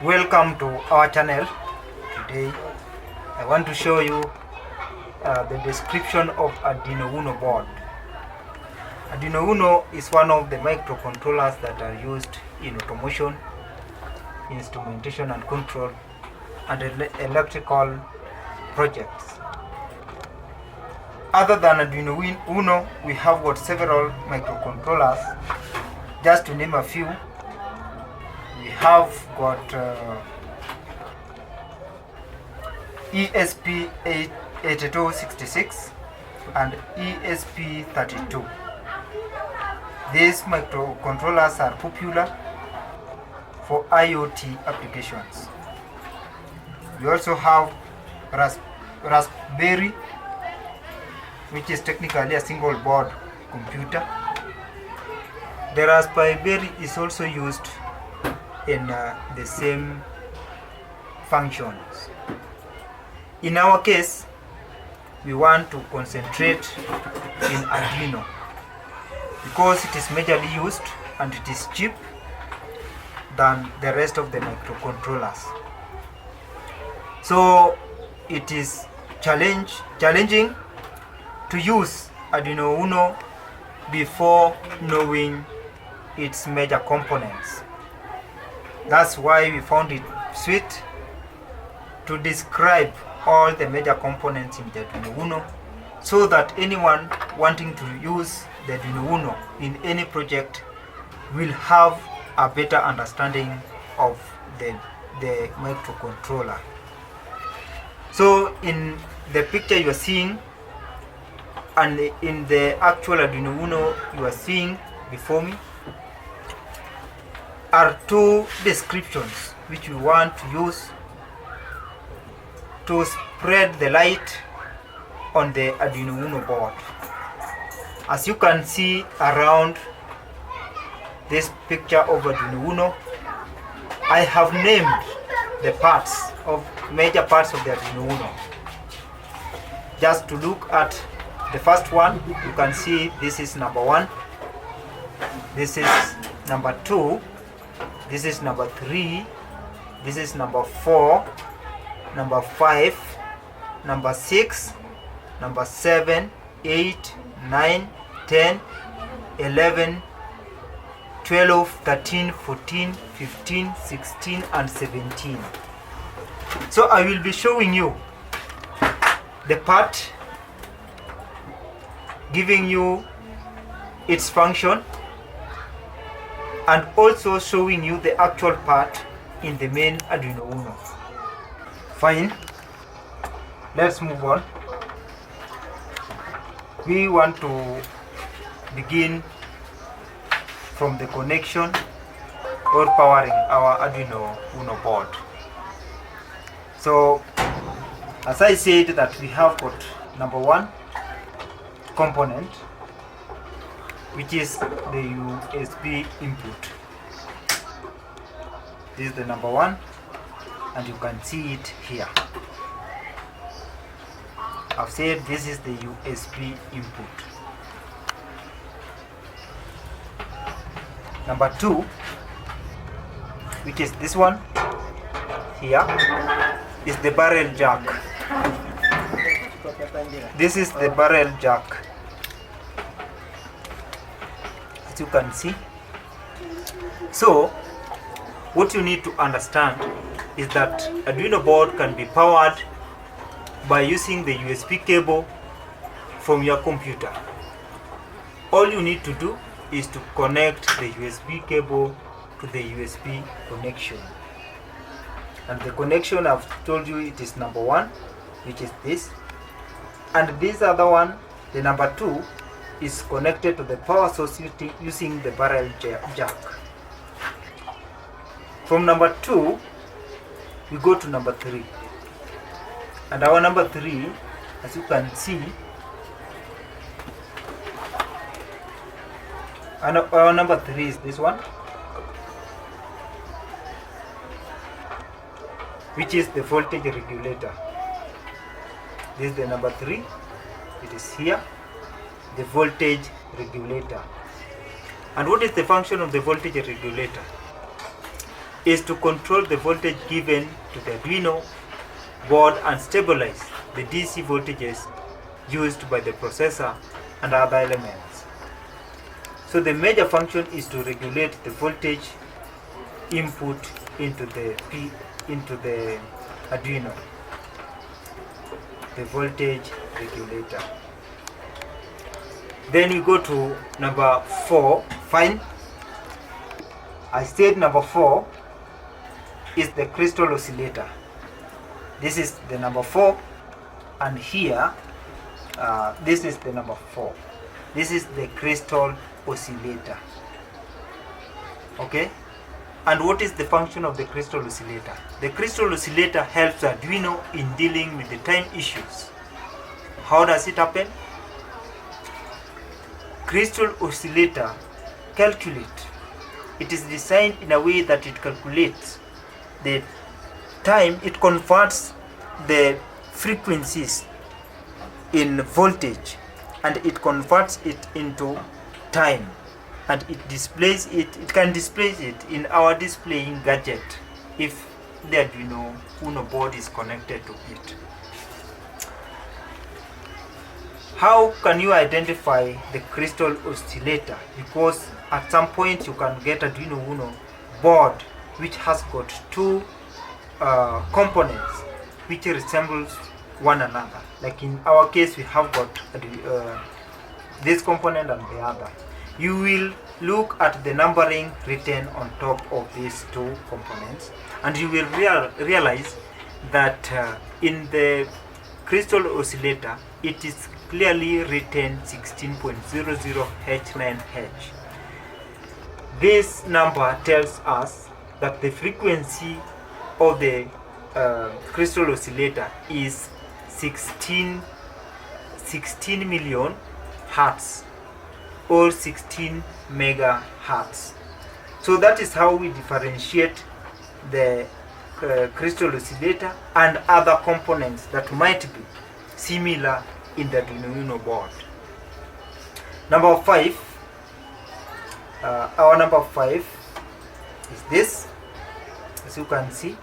Welcome to our channel. Today I want to show you the description of Arduino Uno board. Arduino Uno is one of the microcontrollers that are used in automation, instrumentation and control, and electrical projects. Other than Arduino Uno, we have got several microcontrollers. Just to name a few, we have got ESP8266 and ESP32. These microcontrollers are popular for IoT applications. We also have Raspberry, which is technically a single board computer. The Raspberry is also used in the same functions. In our case, we want to concentrate in Arduino because it is majorly used and it is cheap than the rest of the microcontrollers. So it is challenging to use Arduino Uno before knowing its major components. That's why we found it sweet to describe all the major components in the Arduino Uno, so that anyone wanting to use the Arduino Uno in any project will have a better understanding of the microcontroller. So in the picture you are seeing and in the actual Arduino Uno you are seeing before me are two descriptions which we want to use to spread the light on the Arduino Uno board. As you can see around this picture of Arduino Uno, I have named the major parts of the Arduino Uno. Just to look at the first one, you can see this is number 1, this is number 2, this is number 3, this is number 4, number 5, number 6, number 7, 8, 9, 10, 11, 12, 13, 14, 15, 16 and 17. So I will be showing you the part, giving you its function, and also showing you the actual part in the main Arduino Uno. Fine, let's move on. We want to begin from the connection or powering our Arduino Uno board. So as I said that we have got number 1 component, which is the USB input. This is the number 1 and you can see it here. I've said this is the USB input. Number 2, which is this one here, is the barrel jack. This is the barrel jack, as you can see. So what you need to understand is that Arduino board can be powered by using the USB cable from your computer. All you need to do is to connect the USB cable to the USB connection. And the connection I've told you it is number 1, which is this. And this other one, the number 2, is connected to the power source using the barrel jack. From number 2, we go to number 3. And our number 3, as you can see, and our number 3 is this one, which is the voltage regulator. This is the number 3, it is here, the voltage regulator. And what is the function of the voltage regulator? is to control the voltage given to the Arduino board and stabilize the DC voltages used by the processor and other elements. So the major function is to regulate the voltage input into the Arduino, the voltage regulator. Then you go to number 4. Fine. I said number 4 is the crystal oscillator. This is the number 4, and here this is the number 4. This is the crystal oscillator. Okay. And what is the function of the crystal oscillator? The crystal oscillator helps Arduino in dealing with the time issues. How does it happen? Crystal oscillator calculates. It is designed in a way that it calculates the time. It converts the frequencies in voltage, and it converts it into time, and it displays it. It can display it in our displaying gadget if the Arduino Uno board is connected to it. How can you identify the crystal oscillator? Because at some point you can get Arduino Uno board which has got two components which resembles one another. Like in our case, we have got this component and the other. You will look at the numbering written on top of these two components, and you will realize that in the crystal oscillator it is clearly written 16.00H9H. This number tells us that the frequency of the crystal oscillator is 16 million hertz or 16 megahertz. So that is how we differentiate the crystal oscillator and other components that might be similar in the Arduino Uno board. Number 5. Our number 5 is this, as you can see,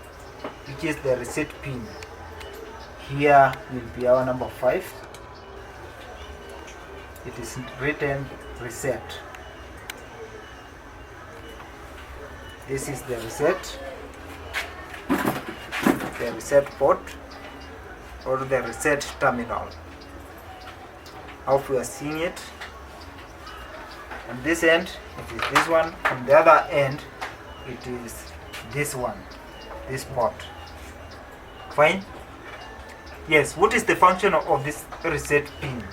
which is the reset pin. Here will be our number 5. It is written reset. This is the reset port or the reset terminal. I hope you are seeing it. On this end it is this one, on the other end it is this one, this port. Fine. Yes, what is the function of this reset pin?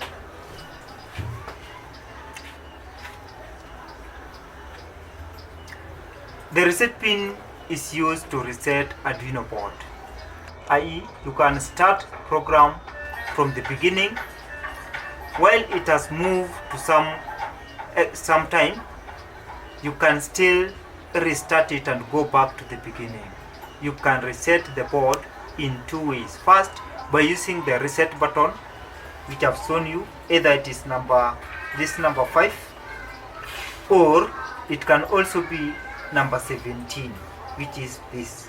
The reset pin is used to reset Arduino board, i.e. you can start program from the beginning. While it has moved to some time, you can still restart it and go back to the beginning. You can reset the board in two ways. First, by using the reset button, which I've shown you. Either it is number 5, or it can also be number 17, which is this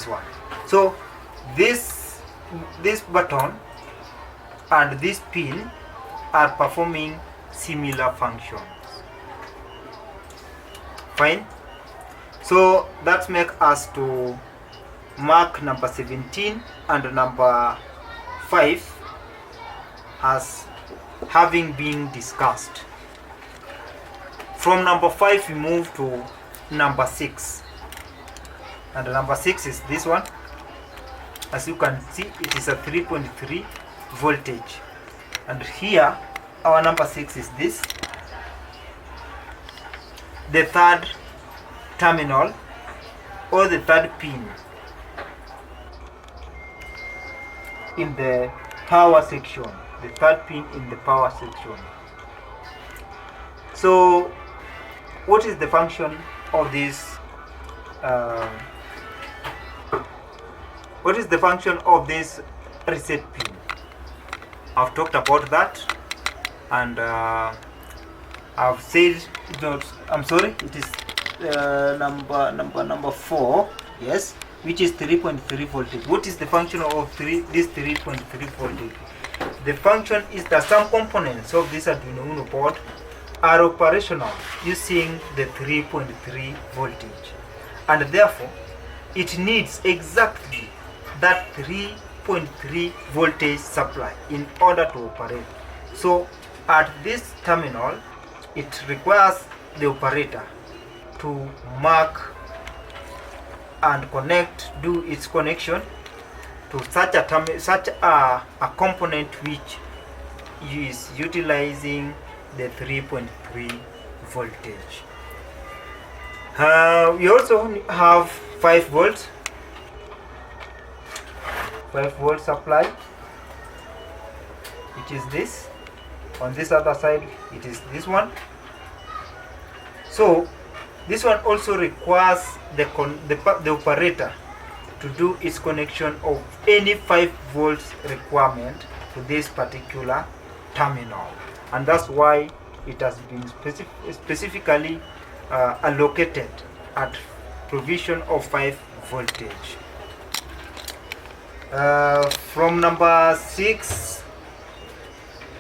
one. So this button and this pin are performing similar functions. Fine. So that makes us to mark number 17 and number 5 as having been discussed. From number 5 we move to number 6, and number 6 is this one. As you can see, it is a 3.3 voltage, and here our number 6 is this, the third terminal or the third pin in the power section, the third pin in the power section. So what is the function of this reset pin? I've talked about that, and I've said it is number 4, yes, which is 3.3 voltage. What is the function of this 3.3 voltage? The function is that some components of this Arduino Uno board are operational using the 3.3 voltage, and therefore it needs exactly that 3.3 voltage supply in order to operate. So at this terminal, it requires the operator to mark and do its connection to such a component which is utilizing the 3.3 voltage. We also have 5 volts supply, which is this. On this other side, it is this one. So this one also requires the operator to do its connection of any 5 volts requirement to this particular terminal, and that's why it has been specifically allocated at provision of 5 voltage. From number 6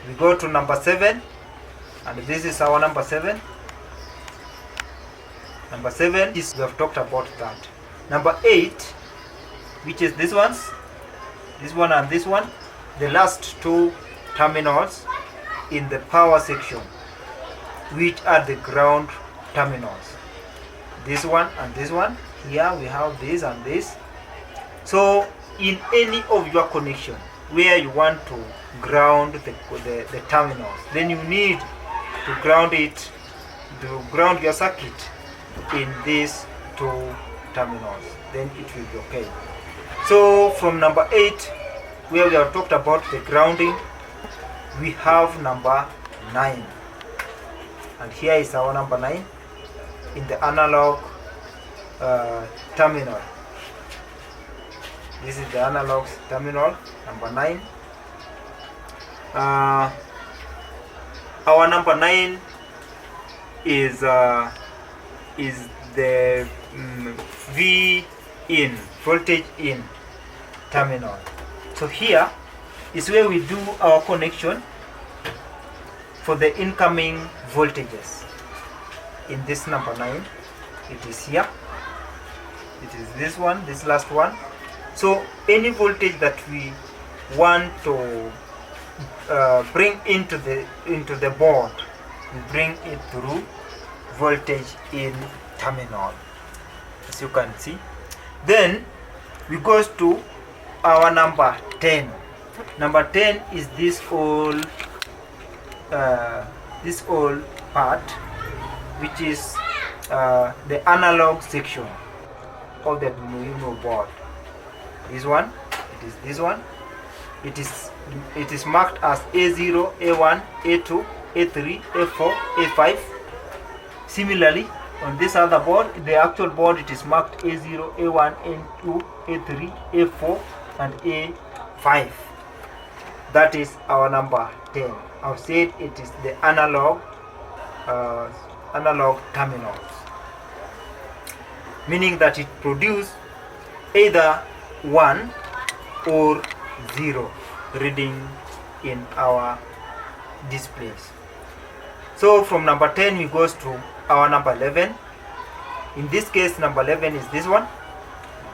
we go to number 7, and this is our number 7. Number 7 is, we have talked about that. Number 8, which is this one and this one, the last 2 terminals in the power section, which are the ground terminals. This one and this one. Here we have this and this. So in any of your connection where you want to ground the terminals, then you need to ground your circuit in these 2 terminals, then it will be okay. So from number 8, where we have talked about the grounding, we have number 9, and here is our number 9 in the analog terminal. This is the analog terminal, number 9. Our number 9 is the V in, voltage in terminal. So here is where we do our connection for the incoming voltages. In this number 9, it is here. It is this one, this last one. So any voltage that we want to bring into the board, we bring it through voltage in terminal, as you can see. Then we go to our number 10. Number 10 is this whole part, which is the analog section of the Arduino board. This one, it is this one. It is marked as A0, A1, A2, A3, A4, A5. Similarly, on this other board, the actual board, it is marked A0, A1, A2, A3, A4, and A5. That is our number 10. I've said it is the analog terminals, meaning that it produces either 1 or 0 reading in our displays. So from number 10 we go to our number 11. In this case, number 11 is this one.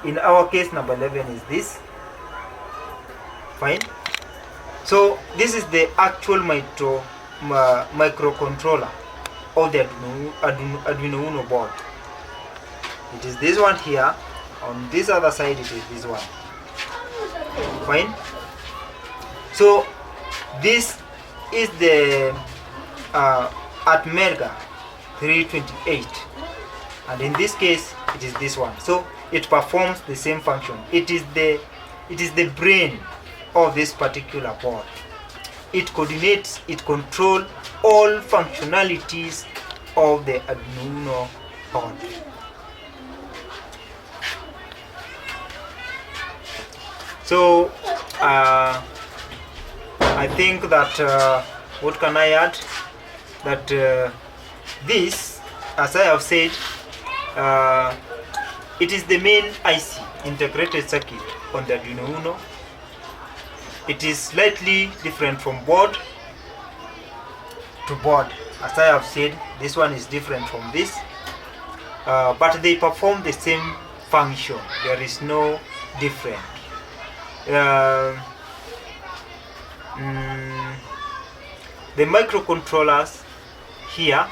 In our case, number 11 is this. Fine. So this is the actual microcontroller of the Arduino Uno board. It is this one here. On this other side, it is this one. Fine. So this is the ATMEGA 328, and in this case it is this one. So it performs the same function. It is the brain of this particular board. It coordinates, it controls all functionalities of the Arduino board. So I think that what can I add? That this, as I have said, It is the main IC, integrated circuit, on the Arduino Uno. It is slightly different from board to board. As I have said, this one is different from this, but they perform the same function. There is no difference. The microcontrollers here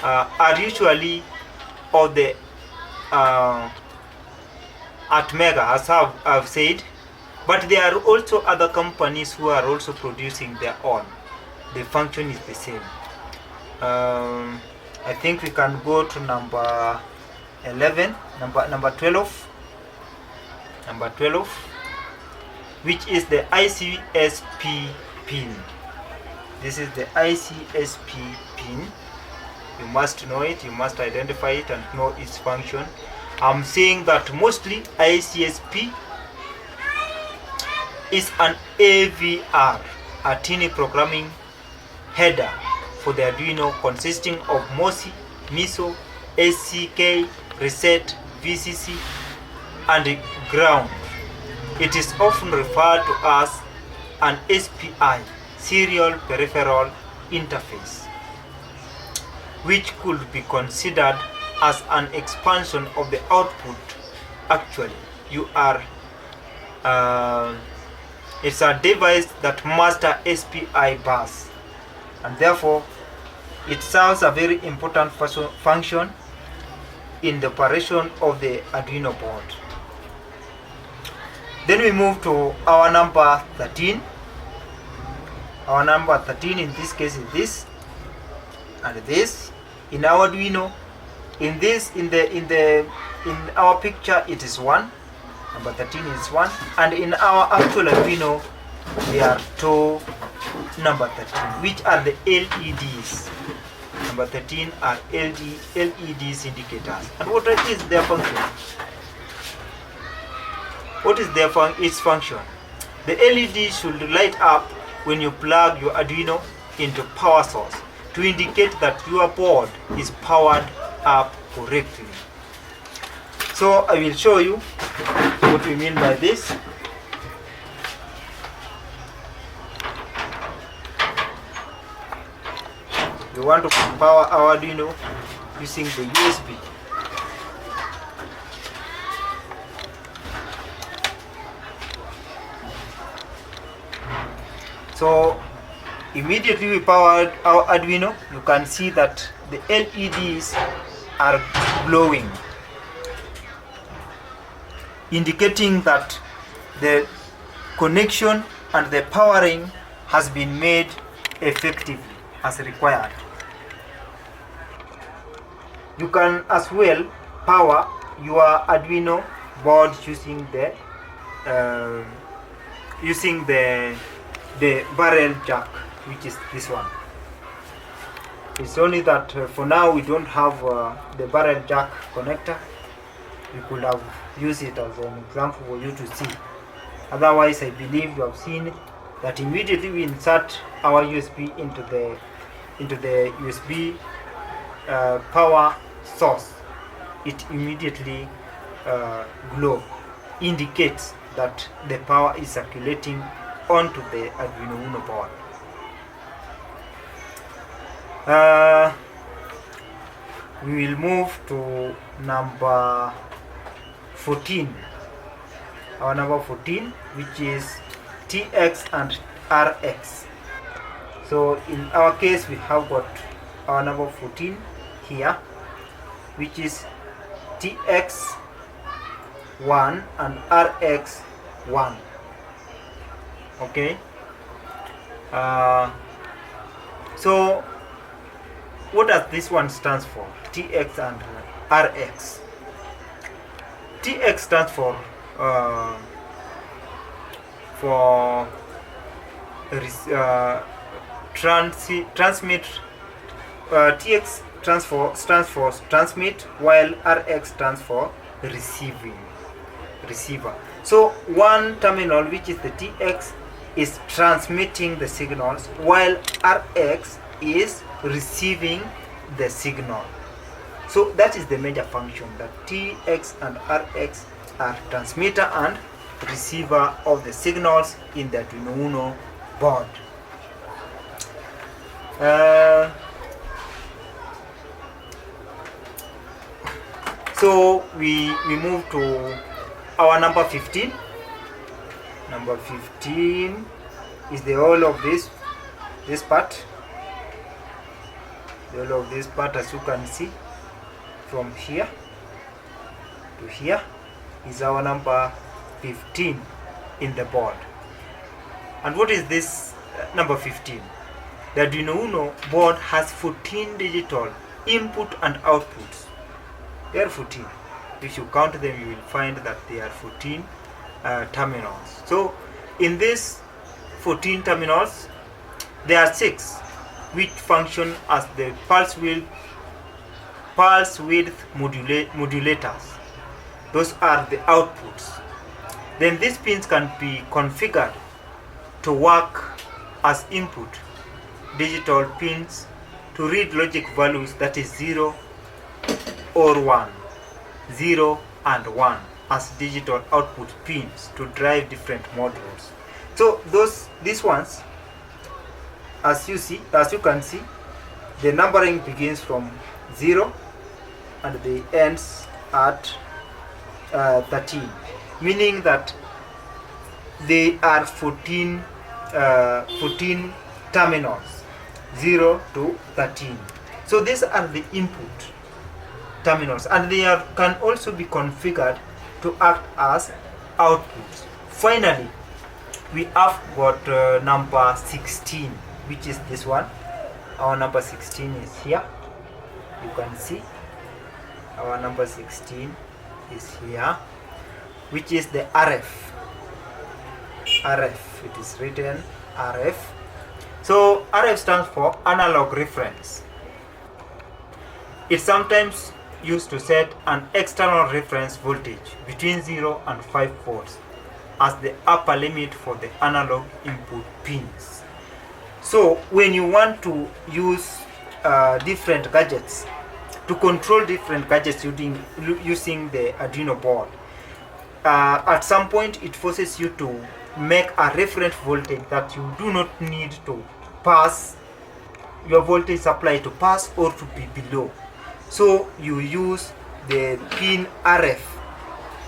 are usually of the at Mega, as I've said, but there are also other companies who are also producing their own. The function is the same. I think we can go to number 11, number 12, which is the ICSP pin. This is the ICSP pin. You must know it, you must identify it and know its function. I'm saying that mostly ICSP is an AVR, a tiny programming header for the Arduino, consisting of MOSI, MISO, SCK, reset, VCC, and ground. It is often referred to as an SPI, serial peripheral interface, which could be considered as an expansion of the output. Actually, it's a device that masters SPI bus, and therefore it serves a very important function in the operation of the Arduino board. Then we move to our number 13. Our number 13 in this case is this and this. In our Arduino, in our picture it is 1. Number 13 is 1, and in our actual Arduino there are 2 number 13, which are the LEDs. Number 13 are LEDs indicators. And what is their function? What is its function? The LED should light up when you plug your Arduino into power source to indicate that your board is powered up correctly. So I will show you what we mean by this. We want to power our Arduino using the USB. So immediately we powered our Arduino. You can see that the LEDs are glowing, indicating that the connection and the powering has been made effectively as required. You can as well power your Arduino board using the barrel jack, which is this one. It's only that for now we don't have the barrel jack connector. We could have used it as an example for you to see. Otherwise, I believe you have seen that immediately we insert our USB into the USB power source, it immediately glow, indicates that the power is circulating onto the Arduino Uno board. We will move to number 14. Our number 14, which is TX and RX. So in our case, we have got our number 14 here, which is TX1 and RX1. Okay. So what does this one stands for? TX and RX. TX stands for transmit. TX stands for transmit, while RX stands for receiver. So one terminal, which is the TX, is transmitting the signals, while RX is receiving the signal. So that is the major function, that TX and RX are transmitter and receiver of the signals in the Arduino Uno board. So we move to our number 15. Number 15 is the whole of this part. The whole of this part, as you can see, from here to here is our number 15 in the board. And what is this number 15? The Arduino Uno board has 14 digital input and outputs. There are 14. If you count them, you will find that there are 14 terminals. So in these 14 terminals, there are 6 which function as the pulse width modulators. Those are the outputs. Then these pins can be configured to work as input digital pins to read logic values, that is 0 or 1, 0 and 1, as digital output pins to drive different modules. So these ones, as you can see, the numbering begins from 0 and they ends at 13, meaning that they are 14 terminals, 0 to 13. So these are the input terminals, and they can also be configured to act as outputs. Finally, we have got number 16, which is this one. Our number 16 is here. You can see our number 16 is here, which is the RF. It is written RF. So RF stands for analog reference. It's sometimes used to set an external reference voltage between 0 and 5 volts as the upper limit for the analog input pins. So when you want to use different gadgets, to control different gadgets using the Arduino board, at some point it forces you to make a reference voltage that you do not need to pass your voltage supply to pass or to be below. So you use the pin RF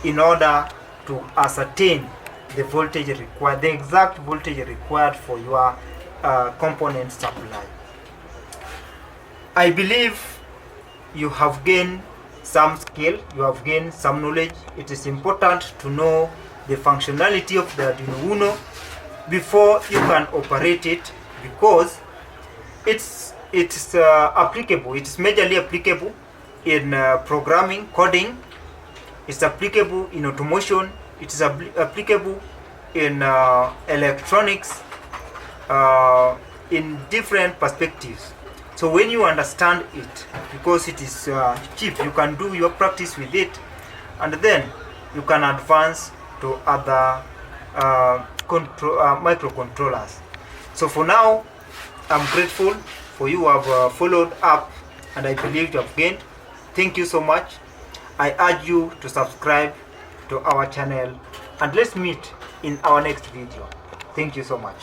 in order to ascertain the voltage required, the exact voltage required for your component supply. I believe you have gained some skill, you have gained some knowledge. It is important to know the functionality of the Arduino Uno before you can operate it, because it's applicable. It's majorly applicable in programming, coding. It's applicable in automation. It is applicable in electronics, in different perspectives. So when you understand it, because it is cheap, you can do your practice with it, and then you can advance to other microcontrollers. So for now, I'm grateful for you have followed up, and I believe you have gained. Thank you so much. I urge you to subscribe to our channel, and let's meet in our next video. Thank you so much.